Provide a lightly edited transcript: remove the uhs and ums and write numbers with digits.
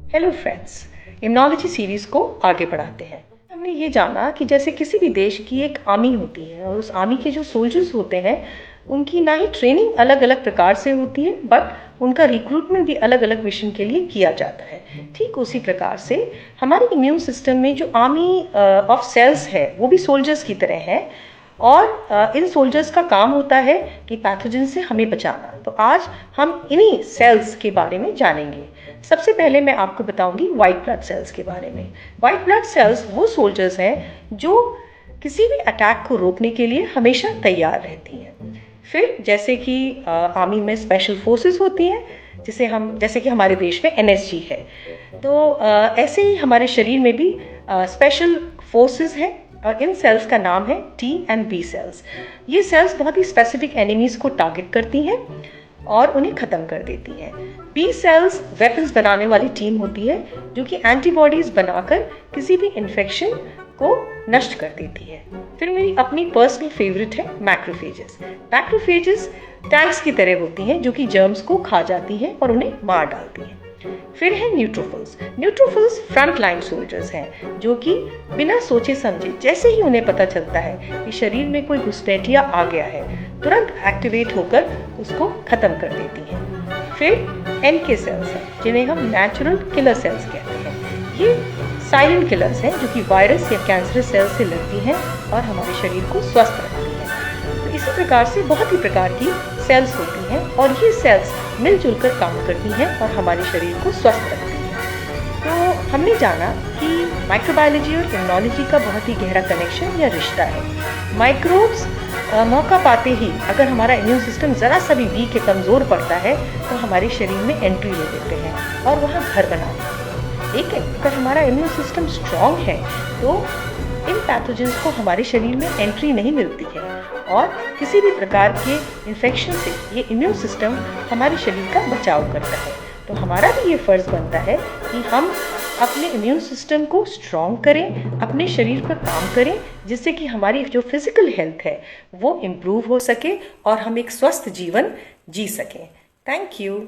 Hello friends, immunology series को आगे बढ़ाते हैं। हमने ये जाना कि जैसे किसी भी देश की एक आर्मी होती है और उस आर्मी के जो सोल्जर्स होते हैं उनकी ना ही ट्रेनिंग अलग अलग प्रकार से होती है, बट उनका रिक्रूटमेंट भी अलग अलग मिशन के लिए किया जाता है। ठीक उसी प्रकार से हमारे इम्यून सिस्टम में जो आर्मी ऑफ सेल्स है वो भी सोल्जर्स की तरह है और इन सोल्जर्स का काम होता है कि पैथोजन से हमें बचाना। तो आज हम इन्हीं सेल्स के बारे में जानेंगे। सबसे पहले मैं आपको बताऊंगी वाइट ब्लड सेल्स के बारे में। वाइट ब्लड सेल्स वो सोल्जर्स हैं जो किसी भी अटैक को रोकने के लिए हमेशा तैयार रहती हैं। फिर जैसे कि आर्मी में स्पेशल फोर्सेस होती हैं, जैसे कि हमारे देश में एनएसजी है, तो ऐसे ही हमारे शरीर में भी स्पेशल फोर्सेस हैं और इन सेल्स का नाम है टी एंड बी सेल्स। ये सेल्स बहुत ही स्पेसिफिक एनिमीज को टारगेट करती हैं और उन्हें ख़त्म कर देती हैं। बी सेल्स वेपन्स बनाने वाली टीम होती है जो कि एंटीबॉडीज़ बनाकर किसी भी इन्फेक्शन को नष्ट कर देती है। फिर मेरी अपनी पर्सनल फेवरेट है मैक्रोफेजेस। मैक्रोफेजेस टैंक्स की तरह होती हैं जो कि जर्म्स को खा जाती हैं और उन्हें मार डालती हैं। फिर है neutrophils. Neutrophils front line soldiers हैं जो कि बिना सोचे समझे जैसे ही उन्हें पता चलता है कि शरीर में कोई घुसपैठिया आ गया है, तुरंत एक्टिवेट होकर उसको ख़त्म कर देती हैं। फिर एनके सेल्स हैं जिन्हें हम नेचुरल किलर सेल्स कहते हैं। ये साइलेंट किलर्स हैं जो कि वायरस या कैंसरस सेल्स से लड़ती हैं और हमारे शरीर को स्वस्थ रखती हैं। तो इसी प्रकार से बहुत ही प्रकार की सेल्स होती हैं और ये सेल्स मिलजुल कर काम करती हैं और हमारे शरीर को स्वस्थ रखती हैं। तो हमने जाना कि माइक्रोबायोलॉजी और इम्यूनोलॉजी का बहुत ही गहरा कनेक्शन या रिश्ता है। माइक्रोब्स मौका पाते ही अगर हमारा इम्यून सिस्टम ज़रा सा भी वीक या कमज़ोर पड़ता है तो हमारे शरीर में एंट्री ले लेते हैं और वहाँ घर बना लेते हैं। लेकिन अगर हमारा इम्यून सिस्टम स्ट्रॉन्ग है तो इन पैथोजेंस को हमारे शरीर में एंट्री नहीं मिलती है और किसी भी प्रकार के इन्फेक्शन से ये इम्यून सिस्टम हमारे शरीर का बचाव करता है। तो हमारा भी ये फ़र्ज़ बनता है कि हम अपने इम्यून सिस्टम को स्ट्रॉन्ग करें, अपने शरीर पर काम करें, जिससे कि हमारी जो फिज़िकल हेल्थ है वो इम्प्रूव हो सके और हम एक स्वस्थ जीवन जी सकें। Thank you.